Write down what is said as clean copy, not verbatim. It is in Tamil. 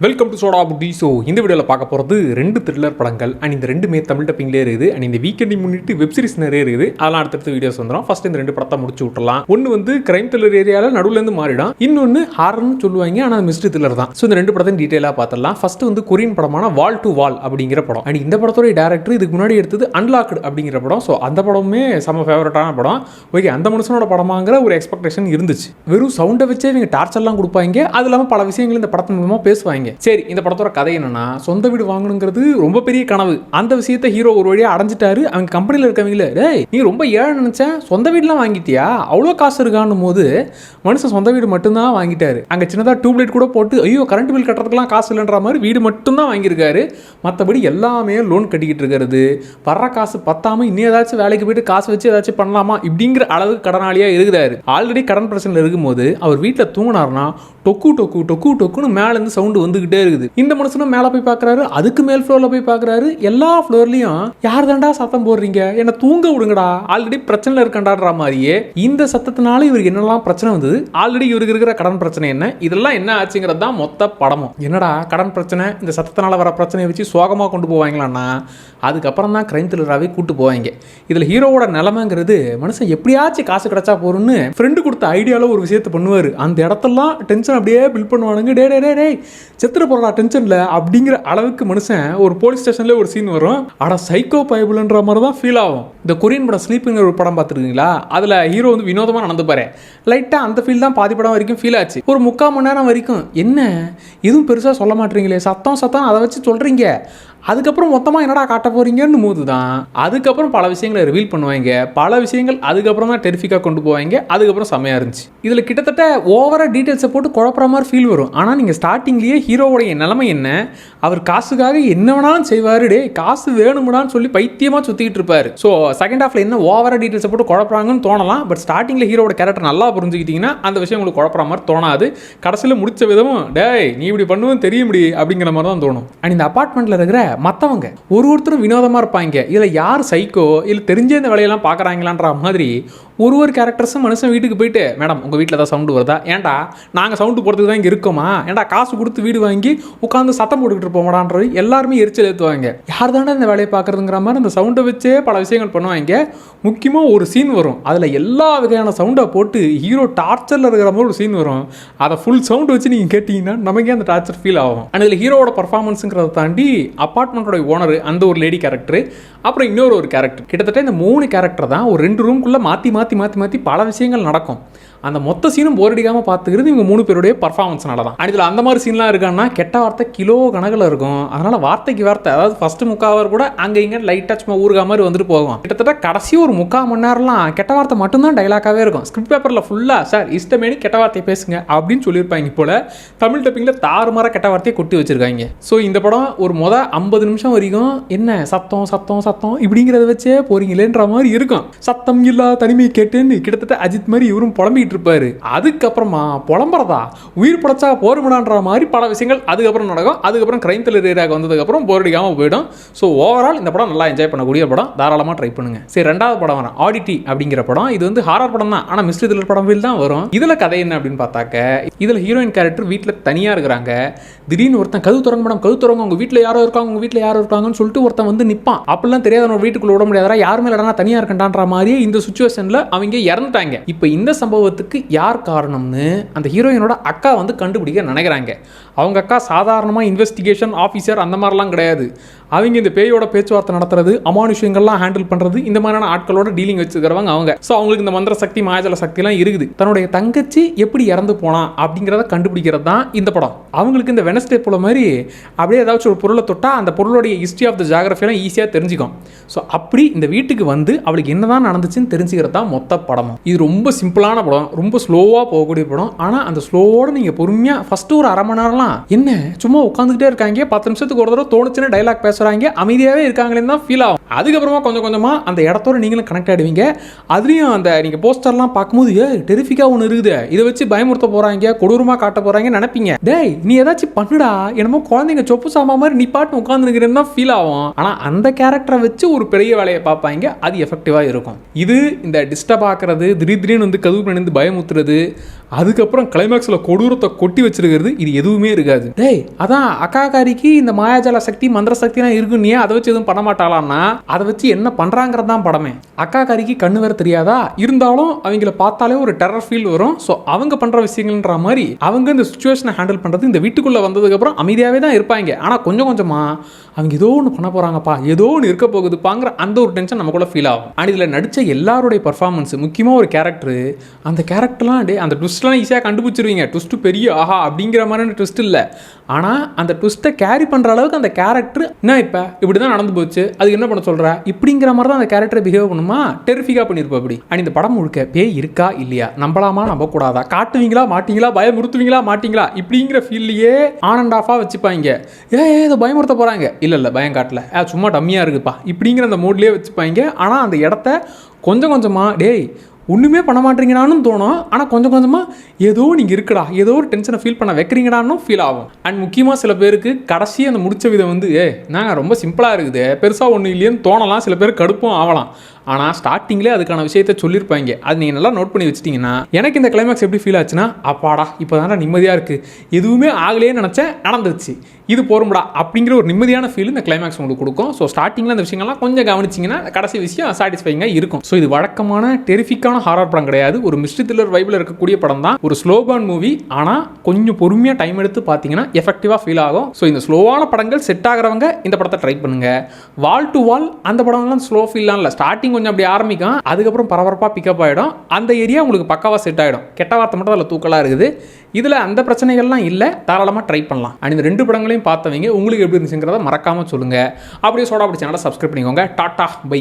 Welcome to soda Buti. So இந்த வீடியோவில் பார்க்க போகிறது 2 த்ரில்லர் படங்கள் அண்ட் இந்த 2மே தமிழ் டப்பிங்லேயே இருக்குது அண்ட் இந்த வீக்கெண்டை முன்னிட்டு வெப் சீரிஸ் நிறைய இருக்குது. அதெல்லாம் அடுத்தடுத்த வீடியோஸ் வந்துடும். ஃபர்ஸ்ட் இந்த 2 படத்தை முடிச்சு விட்டுலாம். ஒன்று வந்து கிரைம் த்ரில்லர் ஏரியாவில் நடுவுலேருந்து மாறிடும், இன்னொன்று ஹாரர்னு சொல்லுவாங்க, ஆனால் மிஸ்ட்ரி த்ரில்லர் தான். ஸோ இந்த 2 படத்தையும் டீட்டெயிலாக பார்த்துடலாம். ஃபர்ஸ்ட் வந்து கொரியன் படமான வால் டு வால் அப்படிங்கிற படம். அண்ட் இந்த படத்தோட டேரக்டர் இதுக்கு முன்னாடி எடுத்தது அன்லாக்டு அப்படிங்கிற படம். ஸோ அந்த படமே செம்ம ஃபேவரட்டான படம். ஓகே, அந்த மனுஷனோட படமாங்கிற ஒரு எக்ஸ்பெக்டேஷன் இருந்துச்சு. வெறும் சவுண்டை வச்சே இவங்க டார்ச்சர்லாம் கொடுப்பாங்க, அது இல்லாமல் பல விஷயங்கள் இந்த படத்தின் மூலமாக பேசுவாங்க. சரி, இந்த படத்தோட கதை என்னன்னா, சொந்த வீடு வாங்கணுங்கிறது ரொம்ப பெரிய கனவு. அந்த விஷயத்தை ஹீரோ ஒரு வழியா அடைஞ்சிட்டாரு. அவங்க கம்பெனியில் இருக்கவங்கள, டேய் நீ ரொம்ப ஏழை நினைச்சேன், சொந்த வீடுலாம் வாங்கிட்டியா, அவ்வளோ காசு இருக்கான்னும் போது மனுஷன் சொந்த வீடு மட்டும்தான் வாங்கிட்டாரு. அங்கே சின்னதாக டியூப்லைட் கூட போட்டு ஐயோ கரண்ட் பில் கட்டுறதுக்குலாம் காசு இல்லைன்ற மாதிரி வீடு மட்டும்தான் வாங்கியிருக்காரு. மற்றபடி எல்லாமே லோன் கட்டிக்கிட்டு இருக்கிறது, வர்ற காசு பத்தாம இன்னும் ஏதாச்சும் வேலைக்கு போயிட்டு காசு வச்சு ஏதாச்சும் பண்ணலாமா இப்படிங்கிற அளவுக்கு கடனாளியாக இருக்கிறாரு. ஆல்ரெடி கடன் பிரச்சனையில் இருக்கும்போது அவர் வீட்டில் தூங்கினார்னா டொக்கு டொக்கு டொக்கு டொக்குன்னு மேலேருந்து சவுண்டு வந்துகிட்டே இருக்குது. இந்த மனுஷனும் மேலே போய் பார்க்குறாரு, அதுக்கு மேல் ஃப்ளோரில் போய் பார்க்குறாரு. எல்லா ஃப்ளோர்லையும் யார் தாண்டா சத்தம் போடுறீங்க, என்ன தூங்க விடுங்கடா, ஆல்ரெடி பிரச்சனை இருக்கண்டான்ற மாதிரியே இந்த சத்தத்தினால இவருக்கு என்னெல்லாம் பிரச்சனை வந்தது, ஆல்ரெடி இவருக்கு இருக்கிற கடன் பிரச்சனை என்ன, இதெல்லாம் என்ன ஆச்சுங்கிறது தான் மொத்த படமும். என்னடா கடன் பிரச்சனை, இந்த சத்தத்தினால வர பிரச்சனையை வச்சு சோகமாக கொண்டு போவாங்களான்னா அதுக்கப்புறம் தான் கிரைம் த்ரில்லராகவே கூட்டு போவாங்க. இதில் ஹீரோவோட நிலைமைங்கிறது மனுஷன் எப்படியாச்சும் காசு கிடைச்சா போறோம்னு ஃப்ரெண்டு கொடுத்த ஐடியாவில் ஒரு விஷயத்தை பண்ணுவார். அந்த இடத்தெல்லாம் டென்ஷன் அப்படியே பில்ட் பண்ணுவானுங்க. டே டே டே டே செத்துட்டு போறா டென்ஷன்ல அப்படிங்கிற அளவுக்கு மனுஷன் ஒரு போலீஸ் ஸ்டேஷன்ல ஒரு சீன் வரும். ஆனா சைக்கோ பைபிள்ன்ற மாதிரி தான் ஃபீல் ஆகும். இந்த கொரியன் படம் ஸ்லீப்பிங்கிற ஒரு படம் பார்த்துருக்கீங்களா, அதில் ஹீரோ வந்து வினோதமாக நடந்துப்பாரு. லைட்டாக அந்த ஃபீல் தான் பாதி படம் வரைக்கும் ஃபீல் ஆச்சு. ஒரு 3/4 மணி நேரம் வரைக்கும் என்ன எதுவும் பெருசாக சொல்ல மாட்டீங்களே, சத்தம் அதை வச்சு சொல்கிறீங்க, அதுக்கப்புறம் மொத்தமாக என்னடா காட்ட போறீங்கன்னு போது தான் அதுக்கப்புறம் பல விஷயங்களை ரிவீல் பண்ணுவாங்க. பல விஷயங்கள் அதுக்கப்புறம் தான் டெரிஃபிக்காக கொண்டு போவாங்க. அதுக்கப்புறம் செம்மையாக இருந்துச்சு. இதில் கிட்டத்தட்ட ஓவராக டீட்டெயில்ஸை போட்டு குழப்பற மாதிரி ஃபீல் வரும். ஆனால் நீங்கள் ஸ்டார்டிங்லேயே ஹீரோவோடைய நிலைமை என்ன, அவர் காசுக்காக என்ன வேணாலும் செய்வார், டே காசு வேணும்டான்னு சொல்லி பைத்தியமாக சுற்றிக்கிட்டு இருப்பார். ஸோ செகண்ட் ஹாஃபில் என்ன ஓவராக டீட்டெயில்ஸை போட்டு குழப்பறாங்கன்னு தோணலாம். பட் ஸ்டார்டிங்கில் ஹீரோட கேரக்டர் நல்லா புரிஞ்சுக்கிட்டிங்கன்னா அந்த விஷயம் உங்களுக்கு குழப்பற மாதிரி தோணாது. கடைசியில் முடிச்ச விதமும் டேய் நீ இப்படி பண்ணுவோம் தெரிய முடியும் அப்படிங்கிற மாதிரி தான் தோணும். அண்ட் இந்த அப்பார்ட்மெண்ட்டில் இருக்கிற மற்றவங்க ஒருத்தரும் வினோதமாக இருப்பாங்க. இதில் யார் சைக்கோ இல்லை தெரிஞ்ச இந்த வேலையெல்லாம் பார்க்குறாங்களான்ற மாதிரி ஒரு கேரக்டர்ஸும் மனுஷன் வீட்டுக்கு போயிட்டு, மேடம் உங்கள் வீட்டில் தான் சவுண்டு வருதா, ஏன்டா நாங்கள் சவுண்டு போகிறதுக்கு தான் இங்கே இருக்கோமா, ஏன்டா காசு கொடுத்து வீடு வாங்கி உட்காந்து சத்தம் போட்டுக்கிட்டு இருப்போமாடான்றது எல்லாருமே எரிச்சல் ஏற்றுவாங்க. யார் தாண்டா இந்த வேலையை பார்க்குறதுங்கிற மாதிரி அந்த சவுண்டை வச்சே பல விஷயங்கள் பண்ணுவாங்க. முக்கியமாக ஒரு சீன் வரும், அதில் எல்லா வகையான சவுண்டை போட்டு ஹீரோ டார்ச்சரில் இருக்கிற மாதிரி ஒரு சீன் வரும். அதை ஃபுல் சவுண்டு வச்சு நீங்கள் கேட்டிங்கன்னா நமக்கே அந்த டார்ச்சர் ஃபீல் ஆகும். அண்ட் இதில் ஹீரோவோட பர்ஃபார்மன்ஸுங்கிறத தாண்டி அப்பார்ட்மெண்ட்டோட ஓனர் அந்த ஒரு லேடி கேரக்டர், அப்புறம் இன்னொரு ஒரு கேரக்டர், கிட்டத்தட்ட இந்த 3 கேரக்டர் தான் ஒரு 2 ரூம்குள்ளே மாற்றி பல விஷயங்கள் நடக்கும். அந்த மொத்த சீனும் போர் அடிக்காமல் பார்த்துக்கிறது இவங்க 3 பேருடைய பர்ஃபார்மன்ஸ்னால தான். இதில் அந்த மாதிரி சீன்லாம் இருக்கான்னா கெட்ட வார்த்தை கிலோ கணக்கில் இருக்கும். அதனால் வார்த்தைக்கு வார்த்தை, அதாவது ஃபஸ்ட்டு 3/4 ஹவர் கூட அங்கே இங்கே லைட்டாக சும்மா ஊருகா மாதிரி வந்துட்டு போகும். கிட்டத்தட்ட கடைசி ஒரு 3/4 மணி நேரம்லாம் கெட்ட வார்த்தை மட்டும்தான் டைலாக்காகவே இருக்கும். ஸ்கிரிப்ட் பேப்பரில் ஃபுல்லாக சார் இஷ்டமேனி கெட்ட வார்த்தையை பேசுங்க அப்படின்னு சொல்லியிருப்பாங்க போல. தமிழ் டப்பிங்கில் தாறுமாற கெட்ட வார்த்தையை கொட்டி வச்சிருக்காங்க. ஸோ இந்த படம் ஒரு 50 நிமிஷம் வரைக்கும் என்ன சத்தம் சத்தம் சத்தம் இப்படிங்கிறத வச்சே போறீங்களேன்ற மாதிரி இருக்கும். சத்தம் இல்லாத தனிமையை கேட்டேன்னு கிட்டத்தட்ட அஜித் மாதிரி இவரும் புலம்பிட்டு இருப்பாரு. அதுக்கப்புறமா புலம்புறதா உயிர் படைச்சா போர்மடான்ற மாதிரி பல விஷயங்கள் அதுக்கப்புறம் நடக்கும். அதுக்கப்புறம் கிரைம் த்ரில்லர் ஏரியாவுக்கு வந்ததுக்கப்புறம் போர் அடிக்காமல் போயிடும். ஸோ ஓவரால் இந்த படம் நல்லா என்ஜாய் பண்ணக்கூடிய படம், தாராளமாக ட்ரை பண்ணுங்க. சரி, 2வது படம் வரும் ஆடிட்டி அப்படிங்கிற படம். இது வந்து ஹாரர் படம் தான், ஆனால் மிஸ்ட்ரி த்ரில்லர் படம் ஃபீல் தான் வரும். இதில் கதை என்ன அப்படின்னு பார்த்தாக்க, இதில் ஹீரோயின் கேரக்டர் வீட்டில் தனியாக இருக்கிறாங்க. திடீர்னு ஒருத்தன் கது திறங்க மேடம் கது திறங்க, உங்கள் வீட்டில் யாரோ இருக்காங்க உங்கள் வீட்டில் யாரோ இருக்காங்கன்னு சொல்லிட்டு ஒருத்தன் வந்து நிற்பான். அப்படிலாம் தெரியாத வீட்டுக்குள்ள விட முடியாதா, யாருமே இல்லைனா தனியாக இருக்கண்டான்ற மாதிரியே இந்த சுச்சுவேஷனில் அவங்க இறந்துட்டாங்க. இப்போ இந்த சம்பவத்துக்கு யார் காரணம்னு அந்த ஹீரோயினோட அக்கா வந்து கண்டுபிடிக்க நினைக்கிறாங்க. அவங்க அக்கா சாதாரணமாக இன்வெஸ்டிகேஷன் ஆஃபீஸர் அந்த மாதிரிலாம் கிடையாது. அவங்க இந்த பேயோட பேச்சுவார்த்தை நடத்துறது, அமானுஷங்கள்லாம் ஹேண்டில் பண்ணுறது, இந்த மாதிரியான ஆட்களோட டீலிங் வச்சுக்கிறவங்க அவங்க. ஸோ அவங்களுக்கு இந்த மந்திர சக்தி மாயஜல சக்திலாம் இருக்குது. தன்னுடைய தங்கச்சி எப்படி இறந்து போனா அப்படிங்கிறத கண்டுபிடிக்கிறது தான் இந்த படம். அவங்களுக்கு இந்த வெனஸ்டே போல மாதிரி அப்படியே ஏதாச்சும் ஒரு பொருளை தொட்டால் அந்த பொருளுடைய ஹிஸ்ட்ரி ஆஃப் த ஜியாகிரஃபியெல்லாம் ஈஸியாக தெரிஞ்சுக்கும். ஸோ அப்படி இந்த வீட்டுக்கு வந்து அவளுக்கு என்னதான் நடந்துச்சுன்னு தெரிஞ்சுக்கிறது தான் மொத்த படமும். இது ரொம்ப சிம்பிளான படம், ரொம்ப ஸ்லோவாக போகக்கூடிய படம். ஆனால் அந்த ஸ்லோவோடு நீங்கள் பொறுமையாக ஃபஸ்ட்டு ஒரு 1/2 மணி நேரம்லாம் என்ன சும்மா உட்காந்துக்கிட்டே இருக்காங்க, 10 நிமிஷத்துக்கு ஒரு தடவை தோணுச்சுன்னு டைலாக் பேசுகிறாங்க, அமைதியாகவே இருக்காங்களேன்னு தான் ஃபீல் ஆகும். அதுக்கப்புறமா கொஞ்சம் கொஞ்சமாக அந்த இடத்தோட நீங்களும் கனெக்ட் ஆகிடுவீங்க. அதுலேயும் அந்த நீங்கள் போஸ்டர்லாம் பார்க்கும்போது டெரிஃபிக்காக ஒன்று இருக்குது, இதை வச்சு பயமுறுத்த போகிறாங்க, கொடூரமாக காட்ட போகிறாங்கன்னு நினைப்பீங்க. டேய் நீ ஏதாச்சும் பண்ணுடா, என்னமோ குழந்தைங்க சொப்பு சாமா மாதிரி நீ பாட்டு உட்காந்துருக்கிறேன்னு தான் ஃபீல் ஆகும். ஆனால் அந்த கேரக்டரை வச்சு ஒரு பெரிய வேலையை பார்ப்பாங்க, அது எஃபெக்டிவாக இருக்கும். இது இந்த டிஸ்டர்ப் ஆக்குறது, திடீர்னு வந்து கதவு பண்ணிருந்து பயமுத்துறது, அதுக்கப்புறம் கிளைமேக்ஸில் கொடூரத்தை கொட்டி வச்சிருக்கிறது இது எதுவுமே இருக்காது. டேய் அதான் அக்காக்காரிக்கு இந்த மாயாஜால சக்தி மந்திர சக்திலாம் இருக்குன்னு அதை வச்சு எதுவும் பண்ண மாட்டாளான்னா அதை வச்சு என்ன பண்ணுறாங்கிறது தான் படமே. அக்காக்காரிக்கு கண்ணு வேற தெரியாதா, இருந்தாலும் அவங்கள பார்த்தாலே ஒரு டெரர் ஃபீல் வரும். ஸோ அவங்க பண்ணுற விஷயங்கள்ன்ற மாதிரி அவங்க இந்த சுச்சுவேஷனை ஹேண்டில் பண்ணுறது இந்த வீட்டுக்குள்ளே வந்ததுக்கப்புறம் அமைதியாகவே தான் இருப்பாங்க. ஆனால் கொஞ்சம் கொஞ்சமாக அவங்க ஏதோ ஒன்று பண்ண போகிறாங்கப்பா, ஏதோ ஒன்று இருக்க போகுதுப்பாங்கிற அந்த ஒரு டென்ஷன் நமக்குள்ள ஃபீல் ஆகும். அண்ட் இதில் நடித்த எல்லாருடைய பர்ஃபார்மன்ஸ், முக்கியமாக ஒரு கேரக்டர், அந்த கேரக்டர்லாம் அந்த ட்விஸ்ட்லாம் ஈஸியாக கண்டுபிடிச்சிருவீங்க. ட்விஸ்ட்டு பெரிய ஆஹா அப்படிங்கிற மாதிரியான ட்விஸ்ட் இல்லை, ஆனால் அந்த ட்விஸ்ட்டை கேரி பண்ணுற அளவுக்கு அந்த கேரக்டர் என்ன இப்போ இப்படி தான் நடந்து போச்சு, அதுக்கு என்ன பண்ண சொல்கிற இப்படிங்கிற மாதிரி தான் அந்த கேரக்டரை பிஹேவ் பண்ணுமா, டெரிஃபிக்காக பண்ணியிருப்பா அப்படி. அண்ட் இந்த படம் முழுக்க பேய் இருக்கா இல்லையா, நம்பலாமா நம்பக்கூடாதா, காட்டுவீங்களா மாட்டீங்களா, பயமுறுத்துவீங்களா மாட்டீங்களா இப்படிங்கிற ஃபீல்லையே ஆன் அண்ட் ஆஃபாக வச்சுப்பாங்க. இதை பயமுறுத்த போகிறாங்க, இல்லை பயம் காட்டல, சும்மா டம்மியாக இருக்குப்பா இப்படிங்கிற அந்த மோட்லேயே வச்சுப்பாங்க. ஆனால் அந்த இடத்த கொஞ்சம் கொஞ்சமாக டேய் ஒன்றுமே பண்ண மாட்டீங்கடான்னு தோணும். ஆனால் கொஞ்சம் கொஞ்சமாக ஏதோ நீங்கள் இருக்குடா, ஏதோ ஒரு டென்ஷனை ஃபீல் பண்ண வைக்கிறீங்கடான்னு ஃபீல் ஆகும். அண்ட் முக்கியமாக சில பேருக்கு கடைசி அந்த முடிச்ச விதம் நாங்கள் ரொம்ப சிம்பிளாக இருக்குது, பெருசாக ஒன்றும் இல்லையேன்னு தோணலாம், சில பேர் கடுப்பும் ஆகலாம். ஆனால் ஸ்டார்டிங்லேயே அதுக்கான விஷயத்தை சொல்லியிருப்பாங்க. அது நீங்கள் நல்லா நோட் பண்ணி வச்சிட்டிங்கன்னா எனக்கு இந்த கிளைமேக்ஸ் எப்படி ஃபீல் ஆச்சுன்னா, அப்பாடா இப்போ தானே நிம்மதியாக இருக்குது, எதுவுமே ஆகலையே நினச்சேன் நடந்துச்சு, இது போரும்டா அப்படிங்கிற ஒரு நிம்மதியான ஃபீல் இந்த கிளைமேக்ஸ் உங்களுக்கு கொடுக்கும். ஸோ ஸ்டார்டிங்கில் அந்த விஷயங்கள்லாம் கொஞ்சம் கவனிச்சிங்கன்னா கடைசி விஷயம் சாட்டிஸ்ஃபைங்காக இருக்கும். ஸோ இது வழக்கமான டெரிஃபிக்கான ஹாரர் படம் கிடையாது, ஒரு மிஸ்ட்ரி த்ரில்லர் வைபில் இருக்கக்கூடிய படம் தான், ஒரு ஸ்லோபான் மூவி. ஆனால் கொஞ்சம் பொறுமையாக டைம் எடுத்து பார்த்தீங்கன்னா எஃபெக்டிவாக ஃபீல் ஆகும். ஸோ இந்த ஸ்லோவான படங்கள் செட் ஆகிறவங்க இந்த படத்தை ட்ரை பண்ணுங்கள். வால் டு வால் அந்த படம்லாம் ஸ்லோ ஃபீல்லாம் இல்லை, ஸ்டார்டிங் கொஞ்சம் அப்படி ஆரம்பிக்கும், அதுக்கப்புறம் பரபரப்பாக பிக்கப் ஆகிடும், அந்த ஏரியா உங்களுக்கு பக்காவாக செட் ஆகிடும். கெட்ட வார்த்தை மட்டும் அதில் தூக்கலாக இருக்குது, இதில் அந்த பிரச்சனைகள்லாம் இல்லை, தாராளமாக ட்ரை பண்ணலாம். அண்ட் இந்த 2 படங்களையும் பார்த்தவங்க உங்களுக்கு எப்படி இருந்துச்சுங்கிறத மறக்காமல் சொல்லுங்கள். அப்படியே சோடா அப்படி சேனலை சப்ஸ்கிரைப் பண்ணிக்கோங்க. Tata by.